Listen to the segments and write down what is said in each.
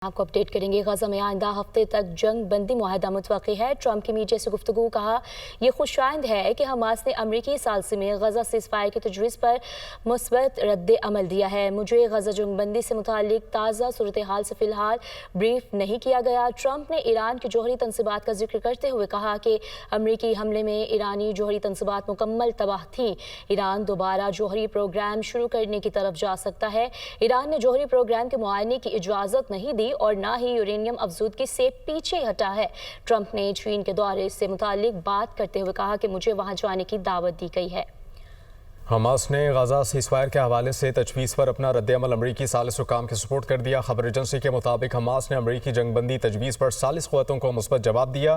آپ کو اپڈیٹ کریں گے۔ غزہ میں آئندہ ہفتے تک جنگ بندی معاہدہ متوقع ہے۔ ٹرمپ کی میڈیا سے گفتگو کہا یہ خوش آئند ہے کہ حماس نے امریکی ثالثی میں غزہ سیز فائر کی تجویز پر مثبت رد عمل دیا ہے۔ مجھے غزہ جنگ بندی سے متعلق تازہ صورتحال سے فی الحال بریف نہیں کیا گیا۔ ٹرمپ نے ایران کی جوہری تنصیبات کا ذکر کرتے ہوئے کہا کہ امریکی حملے میں ایرانی جوہری تنصیبات مکمل تباہ تھیں۔ ایران دوبارہ جوہری پروگرام شروع کرنے کی طرف جا سکتا ہے۔ ایران نے جوہری پروگرام کے معائنے کی اجازت نہیں دی اور نہ ہی یورینیم افزودگی سے پیچھے ہٹا ہے۔ ٹرمپ نے چین کے دورے سے متعلق بات کرتے ہوئے کہا کہ مجھے وہاں جانے کی دعوت دی گئی ہے۔ حماس نے غزہ سیز فائر کے حوالے سے تجویز پر اپنا رد عمل امریکی ثالث حکام کے سپورٹ کر دیا۔ خبر ایجنسی کے مطابق حماس نے امریکی جنگ بندی تجویز پر ثالث قوتوں کو مثبت جواب دیا۔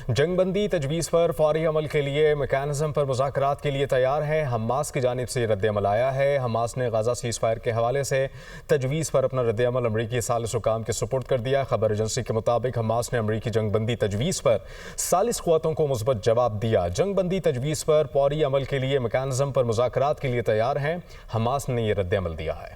جنگ بندی تجویز پر فوری عمل کے لیے میکانزم پر مذاکرات کے لیے تیار ہے۔ حماس کی جانب سے رد عمل آیا ہے۔ حماس نے غزہ سیز فائر کے حوالے سے تجویز پر اپنا رد عمل امریکی ثالث حکام کے سپورٹ کر دیا۔ خبر ایجنسی کے مطابق حماس نے امریکی جنگ بندی تجویز پر ثالث قوتوں کو مثبت جواب دیا۔ جنگ بندی تجویز پر فوری عمل کے لیے میکانزم پر مذاکرات کے لیے تیار ہیں۔ حماس نے یہ رد عمل دیا ہے۔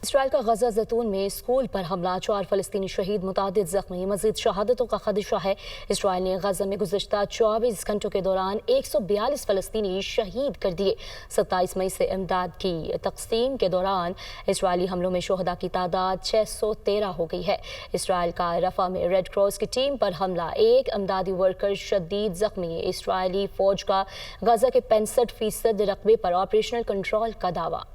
اسرائیل کا غزہ زیتون میں اسکول پر حملہ، 4 فلسطینی شہید، متعدد زخمی، مزید شہادتوں کا خدشہ ہے۔ اسرائیل نے غزہ میں گزشتہ 24 گھنٹوں کے دوران 142 فلسطینی شہید کر دیے۔ 27 مئی سے امداد کی تقسیم کے دوران اسرائیلی حملوں میں شہداء کی تعداد 613 ہو گئی ہے۔ اسرائیل کا رفح میں ریڈ کراس کی ٹیم پر حملہ، ایک امدادی ورکر شدید زخمی۔ اسرائیلی فوج کا غزہ کے 65% رقبے پر آپریشنل کنٹرول کا دعویٰ۔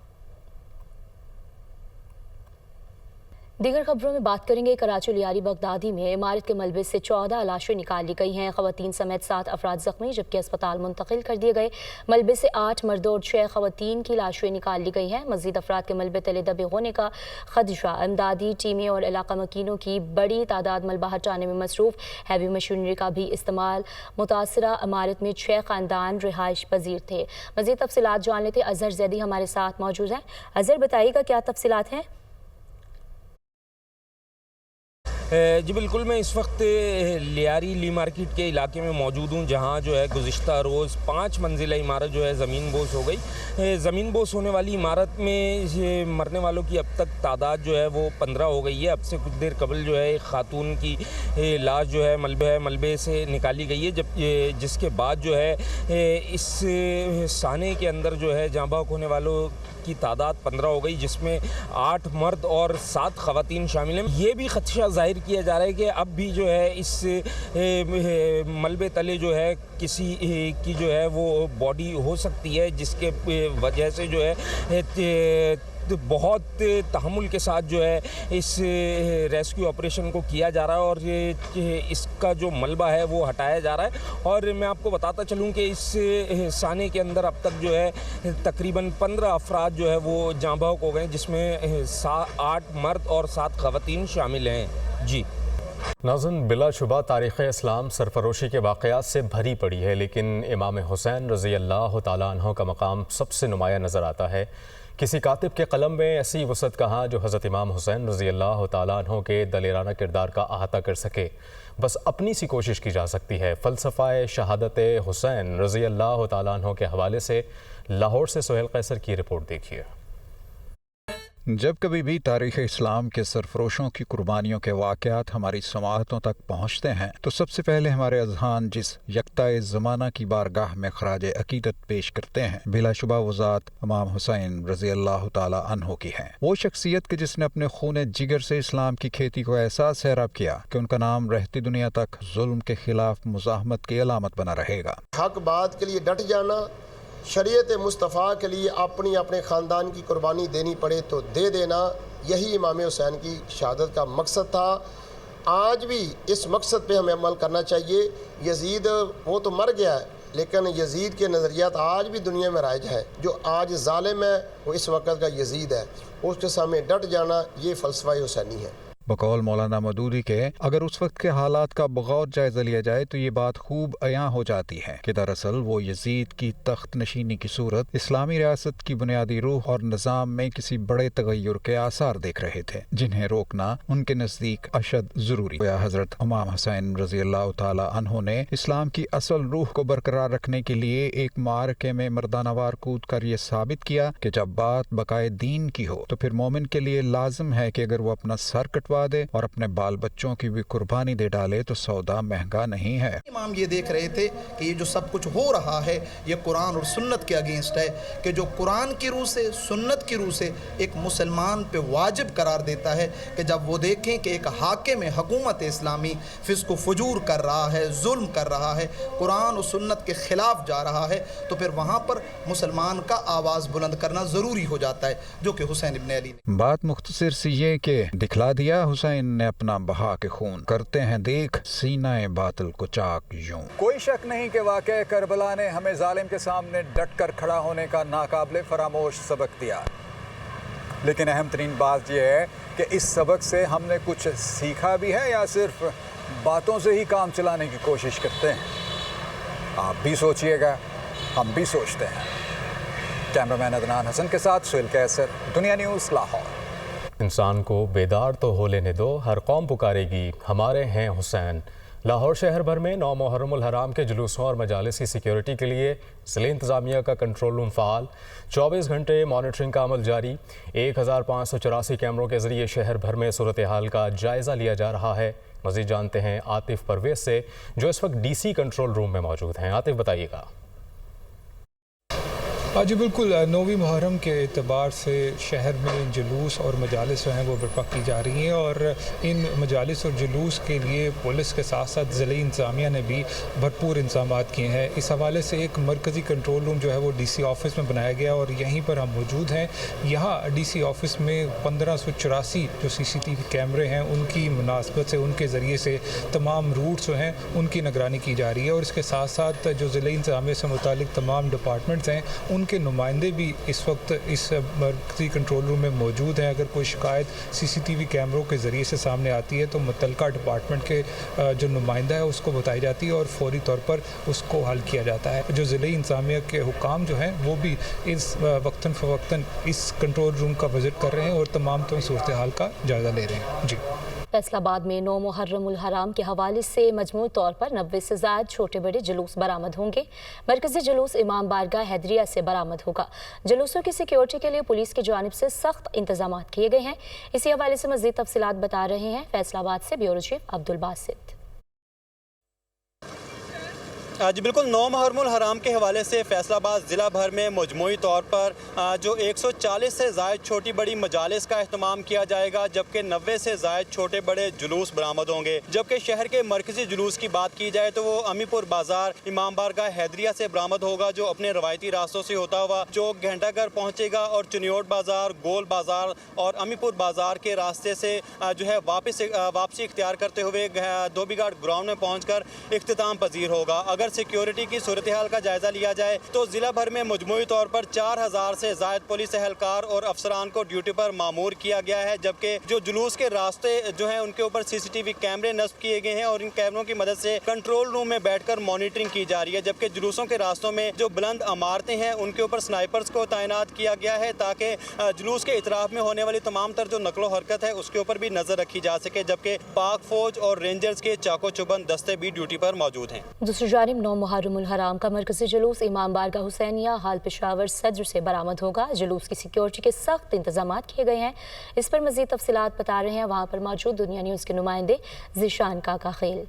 دیگر خبروں میں بات کریں گے۔ کراچی لیاری بغدادی میں عمارت کے ملبے سے 14 لاشیں نکال لی گئی ہیں۔ خواتین سمیت 7 افراد زخمی جبکہ اسپتال منتقل کر دیے گئے۔ ملبے سے 8 مرد اور 6 خواتین کی لاشیں نکال لی گئی ہیں۔ مزید افراد کے ملبے تلے دبے ہونے کا خدشہ۔ امدادی ٹیمیں اور علاقہ مکینوں کی بڑی تعداد ملبہ ہٹانے میں مصروف۔ ہیوی مشینری کا بھی استعمال۔ متاثرہ عمارت میں 6 خاندان رہائش پذیر تھے۔ مزید تفصیلات جان لیتے اظہر زیدی ہمارے ساتھ موجود ہیں۔ اظہر، بتائیے گا کیا تفصیلات ہیں؟ جی بالکل، میں اس وقت لیاری مارکیٹ کے علاقے میں موجود ہوں، جہاں جو ہے گزشتہ روز 5 منزلہ عمارت جو ہے زمین بوس ہو گئی۔ زمین بوس ہونے والی عمارت میں مرنے والوں کی اب تک تعداد جو ہے وہ 15 ہو گئی ہے۔ اب سے کچھ دیر قبل جو ہے ایک خاتون کی لاش جو ہے ملبے سے نکالی گئی ہے، جس کے بعد جو ہے اس سانے کے اندر جو ہے جاں بحق ہونے والوں کی تعداد 15 ہو گئی، جس میں 8 مرد اور 7 خواتین شامل ہیں۔ یہ بھی خدشہ ظاہر کیا جا رہا ہے کہ اب بھی جو ہے اس ملبے تلے جو ہے کسی کی جو ہے وہ باڈی ہو سکتی ہے، جس کے وجہ سے جو ہے بہت تحمل کے ساتھ جو ہے اس ریسکیو آپریشن کو کیا جا رہا ہے اور اس کا جو ملبہ ہے وہ ہٹایا جا رہا ہے۔ اور میں آپ کو بتاتا چلوں کہ اس سانے کے اندر اب تک جو ہے تقریباً 15 افراد جو ہے وہ جاں بحق ہو گئے، جس میں 8 مرد اور 7 خواتین شامل ہیں۔ جی ناظرین، بلا شبہ تاریخ اسلام سرفروشی کے واقعات سے بھری پڑی ہے، لیکن امام حسین رضی اللہ تعالیٰ عنہ کا مقام سب سے نمایاں نظر آتا ہے۔ کسی کاتب کے قلم میں ایسی وسعت کہاں جو حضرت امام حسین رضی اللہ تعالیٰ عنہ کے دلیرانہ کردار کا احاطہ کر سکے؟ بس اپنی سی کوشش کی جا سکتی ہے۔ فلسفہ شہادت حسین رضی اللہ تعالیٰ عنہ کے حوالے سے لاہور سے سہیل قیصر کی رپورٹ دیکھیے۔ جب کبھی بھی تاریخ اسلام کے سرفروشوں کی قربانیوں کے واقعات ہماری سماعتوں تک پہنچتے ہیں تو سب سے پہلے ہمارے اذہان جس یکتائے زمانہ کی بارگاہ میں خراج عقیدت پیش کرتے ہیں، بلا شبہ وہ ذات امام حسین رضی اللہ تعالی عنہ کی ہے۔ وہ شخصیت کہ جس نے اپنے خون جگر سے اسلام کی کھیتی کو ایسا سیراب کیا کہ ان کا نام رہتی دنیا تک ظلم کے خلاف مزاحمت کی علامت بنا رہے گا۔ حق بات کے لیے ڈٹ جانا، شریعت مصطفیٰ کے لیے اپنے خاندان کی قربانی دینی پڑے تو دے دینا، یہی امام حسین کی شہادت کا مقصد تھا۔ آج بھی اس مقصد پہ ہمیں عمل کرنا چاہیے۔ یزید وہ تو مر گیا ہے، لیکن یزید کے نظریات آج بھی دنیا میں رائج ہے۔ جو آج ظالم ہے وہ اس وقت کا یزید ہے، اس کے سامنے ڈٹ جانا یہ فلسفہ حسینی ہے۔ بقول مولانا مودودی کے اگر اس وقت کے حالات کا بغور جائزہ لیا جائے تو یہ بات خوب عیاں ہو جاتی ہے کہ دراصل وہ یزید کی تخت نشینی کی صورت اسلامی ریاست کی بنیادی روح اور نظام میں کسی بڑے تغیر کے آثار دیکھ رہے تھے، جنہیں روکنا ان کے نزدیک اشد ضروری ہے۔ حضرت امام حسین رضی اللہ تعالی عنہ نے اسلام کی اصل روح کو برقرار رکھنے کے لیے ایک معرکے میں مردانہ وار کود کر یہ ثابت کیا کہ جب بات بقائے دین کی ہو تو پھر مومن کے لیے لازم ہے کہ اگر وہ اپنا سر کٹوا जितवा दे और अपने बाल बच्चों की भी कुर्बानी दे डाले तो सौदा महंगा नहीं है। इमाम ये देख रहे थे कि ये जो सब कुछ हो रहा है ये कुरान और सुन्नत के अगेंस्ट है, कि जो कुरान की रूह से सुन्नत की रूह से एक मुसलमान पे वाजिब करार देता है कि जब वो देखें कि एक हाकिम हुकूमत इस्लामी फिस्क व फजूर कर रहा है, जुल्म कर रहा है, कुरान और सुन्नत के खिलाफ जा रहा है, तो फिर वहाँ पर मुसलमान का आवाज़ बुलंद करना ज़रूरी हो जाता है, जो कि हुसैन इब्न अली ने। बात मुख्तसर सी ये कि दिखला दिया हुसैन ने अपना बहा के खून, करते हैं देख सीना बातिल को चाक यूं। कोई शक नहीं कि वाक़या करबला ने हमें जालिम के सामने डट कर खड़ा होने का नाकाबिले फरामोश सबक दिया, लेकिन अहम तरीन बात यह है कि इस सबक से हमने कुछ सीखा भी है या सिर्फ बातों से ही काम चलाने की कोशिश करते हैं। आप भी सोचिएगा, हम भी सोचते हैं। कैमरामैन अदनान हसन के साथ सुहेल कैसर, दुनिया न्यूज़, लाहौर। इंसान को बेदार तो हो लेने दो, हर कौम पुकारेगी हमारे हैं हुसैन। लाहौर शहर भर में 9 मुहर्रमुल हराम के जुलूसों और मजालिस की सिक्योरिटी के लिए ज़िले इंतज़ामिया का कंट्रोल रूम फ़ाल, 24 घंटे मॉनिटरिंग का अमल जारी। 1584 कैमरों के ज़रिए शहर भर में सूरत हाल का जायज़ा लिया जा रहा है। मज़ीद जानते हैं आतिफ परवेज़ से, जो इस वक्त DC कंट्रोल रूम में मौजूद हैं। आतिफ, बताइएगा। जी बिल्कुल, 9वीं मुहर्रम के एतबार से शहर में जुलूस और मजालिस जो हैं वो बर्पा की जा रही हैं, और इन मजालिस और जुलूस के लिए पुलिस के साथ साथ ज़िले इंतज़ामिया ने भी भरपूर इंतजाम किए हैं। इस हवाले से एक मरकज़ी कंट्रोल रूम जो है वो DC ऑफ़िस में बनाया गया और यहीं पर हम मौजूद हैं। यहाँ DC ऑफ़िस में 1584 जो CCTV कैमरे हैं उनकी मुनासबत से, उनके ज़रिए से तमाम रूट्स जो हैं उनकी निगरानी की जा रही है, और इसके साथ साथ जो ज़िले इंतज़ामिया से मुतालिक तमाम डिपार्टमेंट्स हैं उनके नुमाइंदे भी इस वक्त इस मरकज़ी कंट्रोल रूम में मौजूद हैं। अगर कोई शिकायत CCTV कैमरों के ज़रिए से सामने आती है तो मुतल्लिका डिपार्टमेंट के जो नुमाइंदा है उसको बताई जाती है और फौरी तौर पर उसको हल किया जाता है। जो ज़िले इंतज़ामिया के हुकाम जो हैं वो भी इस वक्तन फ़वक्तन इस कंट्रोल रूम का विज़िट कर रहे हैं और तमाम सूरत हाल का जायज़ा ले रहे हैं। जी, फैसलाबाद में 9 मुहर्रमुल हराम के हवाले से मजमूई तौर पर 90 से ज़ायद छोटे बड़े जुलूस बरामद होंगे। मरकज़ी जुलूस इमाम बारगाह हैदरिया से बरामद होगा। जुलूसों की सिक्योरिटी के लिए पुलिस की जानिब से सख्त इंतजाम किए गए हैं। इसी हवाले से मज़ीद तफसीलात बता रहे हैं फैसलाबाद से ब्यूरो चीफ अब्दुल बासित। जी बिल्कुल, 9 मुहर्रमुल हराम के हवाले से फैसलाबाद ज़िला भर में मजमूई तौर पर जो 140 से ज़ायद छोटी बड़ी मजालिस का अहतमाम किया जाएगा, जबकि 90 से ज़ायद छोटे बड़े जुलूस बरामद होंगे। जबकि शहर के मरकज़ी जुलूस की बात की जाए तो वो अमीपुर बाज़ार इमाम बारगाह हैदरिया से बरामद होगा, जो अपने रवायती रास्तों से होता हुआ चौक घंटाघर पहुँचेगा और चुनियोट बाज़ार, गोल बाज़ार और अमीपुर बाज़ार के रास्ते से जो है वापसी इख्तियार करते हुए धोबीघाट ग्राउंड में पहुँच कर इख्तिताम पजीर होगा। अगर सिक्योरिटी की सूरत हाल का जायजा लिया जाए तो जिला भर में मजमूई तौर पर 4000 से ज़ायद पुलिस एहलकार और अफसरान को ड्यूटी पर मामूर किया गया है। जबकि जो जुलूस के रास्ते जो हैं उनके ऊपर CCTV कैमरे नस्ब किए गए हैं और इन कैमरों की मदद से कंट्रोल रूम में बैठकर मॉनिटरिंग की जा रही है। जबकि जुलूसों के रास्तों में जो बुलंद इमारतें हैं उनके ऊपर स्नाइपर्स को तैनात किया गया है, ताकि जुलूस के इतराफ में होने वाली तमाम तर जो नकलो हरकत है उसके ऊपर भी नजर रखी जा सके। जबकि पाक फौज और रेंजर्स के चाको चुबंद दस्ते भी ड्यूटी पर मौजूद हैं। दूसरी जानिब 9 मुहर्रमुल हराम का मरकज़ी जुलूस इमाम बारगाह हुसैनिया हाल पेशावर सदर से बरामद होगा। जुलूस की सिक्योरिटी के सख्त इंतजाम किए गए हैं। इस पर मज़ीद तफसीलात बता रहे हैं वहाँ पर मौजूद दुनिया न्यूज़ के नुमाइंदे ज़ीशान काका खेल।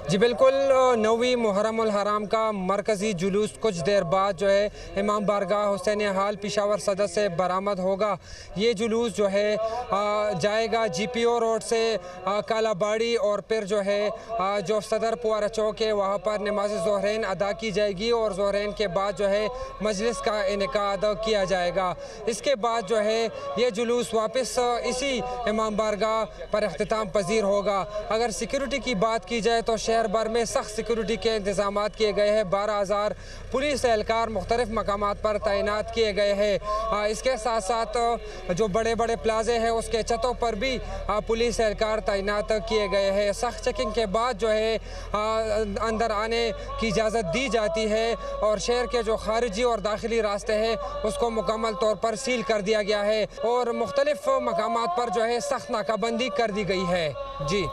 जी बिल्कुल, 9वीं मुहर्रमुल हराम का मरकज़ी जुलूस कुछ देर बाद जो है इमाम बारगाह हुसैनिया हाल पेशावर सदर से बरामद होगा। ये जुलूस जो है जाएगा GPO रोड से कालाबाड़ी और फिर जो है जो सदर पुआरा चौक है वहाँ पर नमाज ज़ोहरैन अदा की जाएगी और ज़ोहरैन के बाद जो है मजलिस का इनेकाद किया जाएगा। इसके बाद जो है ये जुलूस वापस इसी इमाम बारगाह पर इख्तिताम पजीर होगा। अगर सिक्योरिटी की बात की जाए तो शहर भर में सख्त सिक्योरिटी के इंतजाम किए गए हैं। 12000 पुलिस एहलकार मुख्तलिफ मकामात पर तैनात किए गए हैं। इसके साथ साथ जो बड़े बड़े प्लाजे हैं उसके छतों पर भी पुलिस एहलकार तैनात किए गए हैं। सख्त चेकिंग के बाद जो है अंदर आने की इजाज़त दी जाती है और शहर के जो खारिजी और दाखिली रास्ते हैं उसको मुकम्मल तौर पर सील कर दिया गया है और मुख्तलिफ मकामात पर जो है सख्त नाकाबंदी कर दी गई है। जी।